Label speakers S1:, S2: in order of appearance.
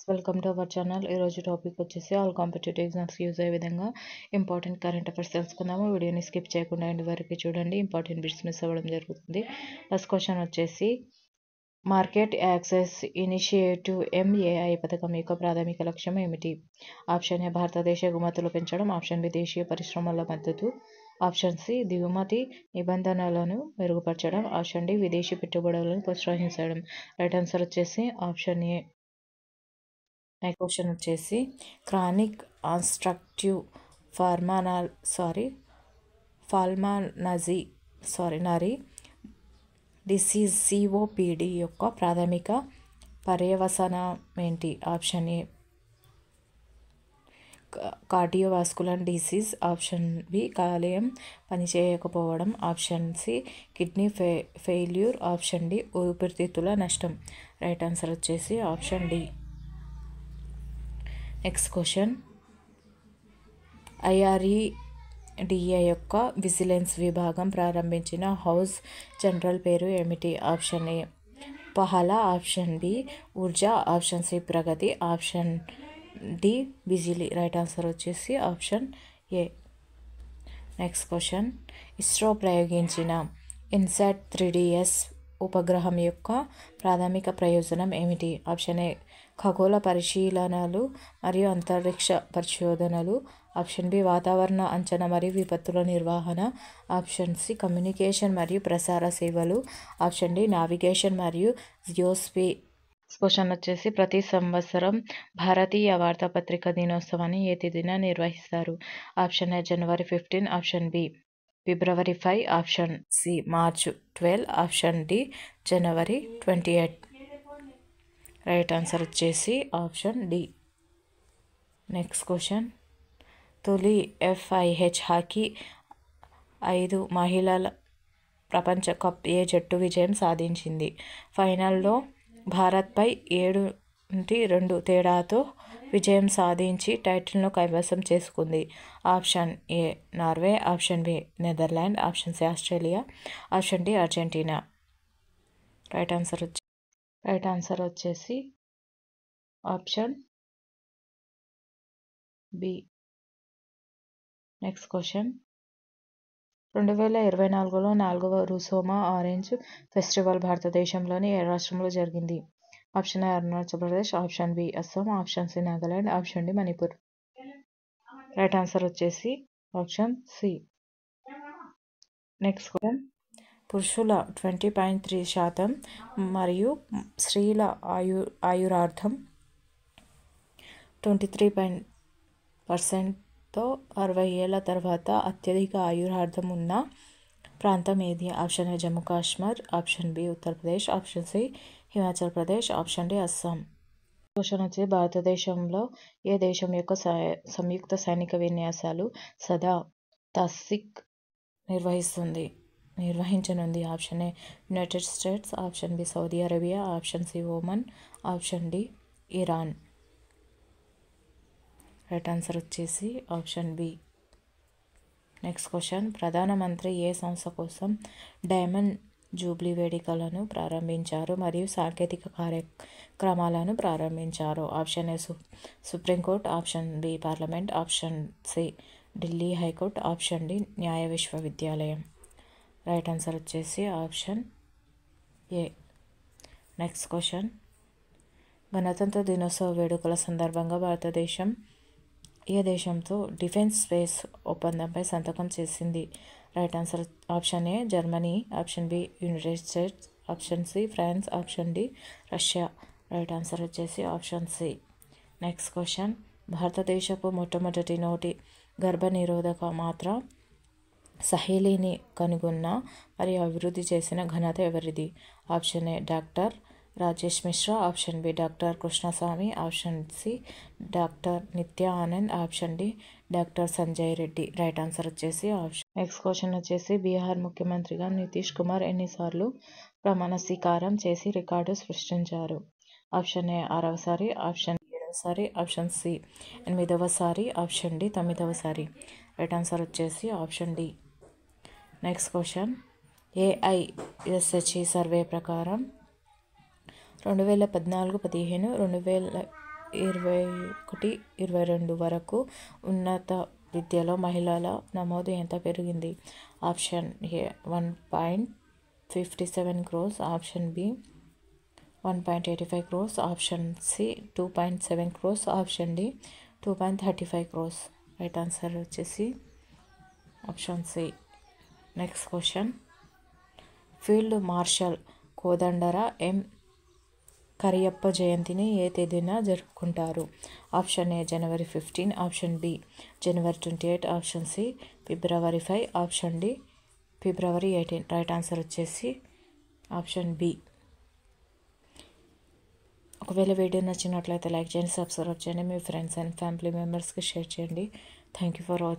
S1: Welcome to our channel. ఈరోజు topic వచ్చేసి all competitive ఎగ్జామ్స్కి యూజ్ అయ్యే విధంగా ఇంపార్టెంట్ కరెంట్ అఫైర్స్ తెలుసుకుందాము. వీడియోని స్కిప్ చేయకుండా ఎండ్ వరకు చూడండి, ఇంపార్టెంట్ బిట్స్ మిస్ అవ్వడం జరుగుతుంది. ఫస్ట్ క్వశ్చన్ వచ్చేసి మార్కెట్ యాక్సెస్ ఇనిషియేటివ్ MAI పథకం యొక్క ప్రాథమిక లక్ష్యం ఏమిటి? ఆప్షన్ ఏ భారతదేశ ఎగుమతులు పెంచడం, ఆప్షన్ బి దేశీయ పరిశ్రమల మద్దతు, ఆప్షన్ సి దిగుమతి నిబంధనలను మెరుగుపరచడం, ఆప్షన్ డి విదేశీ పెట్టుబడులను ప్రోత్సహించడం. రైట్ ఆన్సర్ వచ్చేసి ఆప్షన్ ఏ. నెక్స్ట్ క్వశ్చన్ వచ్చేసి chronic obstructive pulmonary disease COPD యొక్క ప్రాథమిక పర్యవసానం ఏంటి? Option A cardiovascular disease, option B కాలేయం పనిచేయకపోవడం, option C kidney failure, option D ఊపిరితిత్తుల నష్టం. రైట్ ఆన్సర్ వచ్చేసి option D. Next question IREDA యొక్క విజిలెన్స్ విభాగం ప్రారంభించిన హౌస్ జనరల్ పేరు ఏమిటి? Option A Pahla, option B Urja, option C Pragati, option D Bijli. Right answer వచ్చేసి option A. Next question ISRO ప్రయోగించిన ఇన్సాట్ 3DS ఉపగ్రహం యొక్క ప్రాథమిక ప్రయోజనం ఏమిటి? ఆప్షన్ ఏ ఖగోళ పరిశీలనలు మరియు అంతరిక్ష పరిశోధనలు, ఆప్షన్ బి వాతావరణ అంచనా మరియు విపత్తుల నిర్వహణ, ఆప్షన్ సి కమ్యూనికేషన్ మరియు ప్రసార సేవలు, ఆప్షన్ డి నావిగేషన్ మరియు జియోస్పేస్. క్వశ్చన్ వచ్చేసి ప్రతి సంవత్సరం భారతీయ వార్తాపత్రిక దినోత్సవాన్ని ఏ తేదీన నిర్వహిస్తారు? ఆప్షన్ ఏ జనవరి 15, ఆప్షన్ బి ఫిబ్రవరి 5, option C March 12, option D జనవరి 28. రైట్ ఆన్సర్ వచ్చేసి ఆప్షన్ డి. నెక్స్ట్ క్వశ్చన్ తొలి FIH హాకీ 5 మహిళల ప్రపంచ కప్ ఏ జట్టు విజయం సాధించింది? ఫైనల్లో భారత్పై 7-2 తేడాతో విజయం సాధించి టైటిల్ను కైవసం చేసుకుంది. Option A Norway, option B Netherland, option C Australia, option D Argentina. Right answer వచ్చేసి ఆప్షన్ బి. నెక్స్ట్ క్వశ్చన్ 2024లో 4వ రుసోమా ఆరెంజ్ ఫెస్టివల్ భారతదేశంలోని ఏ రాష్ట్రంలో జరిగింది? Option A Arunachal Pradesh, option B Assam, option C Nagaland, option D Manipur. Right answer వచ్చేసి ఆప్షన్ సి. నెక్స్ట్ క్వశ్చన్ పురుషుల 20.3% మరియు స్త్రీల ఆయురార్థం 23% 60 ఏళ్ల తర్వాత అత్యధిక ఆయురార్థం ఉన్న ప్రాంతం ఏది? Option A Jammu Kashmir, option B Uttar Pradesh, option C Himachal Pradesh, option D Assam. Question వచ్చి భారతదేశంలో ఏ దేశం యొక్క సంయుక్త సైనిక విన్యాసాలు సదా తాసిక్ నిర్వహించనుంది? Option A United States, option B Saudi Arabia, option C Oman, option D Iran. Right answer వచ్చేసి ఆప్షన్ బి. నెక్స్ట్ క్వశ్చన్ ప్రధానమంత్రి ఏ సంస్థ కోసం డైమండ్ జూబ్లీ వేడుకలను ప్రారంభించారు మరియు సాంకేతిక కార్యక్రమాలను ప్రారంభించారు? Option A supreme court, option B parliament, option C Delhi high court, option D న్యాయ విశ్వవిద్యాలయం. రైట్ ఆన్సర్ వచ్చేసి ఆప్షన్ ఏ. నెక్స్ట్ క్వశ్చన్ గణతంత్ర దినోత్సవ వేడుకల సందర్భంగా భారతదేశం ఏ దేశంతో డిఫెన్స్ స్పేస్ ఒప్పందంపై సంతకం చేసింది? Right answer option A Germany, option B United States, option C France, option D Russia. Right answer వచ్చేసి ఆప్షన్ సి. నెక్స్ట్ క్వశ్చన్ భారతదేశపు మొట్టమొదటి నోటి గర్భనిరోధక మాత్ర సహేలీని కనుగొన్న మరియు అభివృద్ధి చేసిన ఘనత ఎవరిది? Option A doctor Rajesh Mishra, option B doctor Krishnaswami, option C doctor Nitya Anand, option D doctor Sanjay Reddy. Right answer వచ్చేసి ఆప్షన్. నెక్స్ట్ క్వశ్చన్ వచ్చేసి బీహార్ ముఖ్యమంత్రిగా నితీష్ కుమార్ ఎన్నిసార్లు ప్రమాణ స్వీకారం చేసి రికార్డు సృష్టించారు? ఆప్షన్ ఏ 6వసారి, ఆప్షన్ 7వసారి, ఆప్షన్ సి 8వసారి, ఆప్షన్ డి 9వసారి. రైట్ ఆన్సర్ వచ్చేసి option D. Next question AISHE survey ప్రకారం 2014-15, 2021-22 వరకు ఉన్నత విద్యలో మహిళల నమోదు ఎంత పెరిగింది? Option A 1.57 crores, option B 1.85 crores, option C 2.7 crores, option D 2.35 crores. Right answer వచ్చేసి option C. Next question, field marshal Kodandaram Cariappa జయంతిని ఏ తేదీన జరుపుకుంటారు? Option A January 15, option B January 28, option C February 5, option D February 18. Right answer వచ్చేసి option B. ఒకవేళ video నచ్చినట్లయితే like చేయండి, subscribe చేయండి, మీ ఫ్రెండ్స్ అండ్ ఫ్యామిలీ మెంబర్స్కి షేర్ చేయండి. Thank you for watching.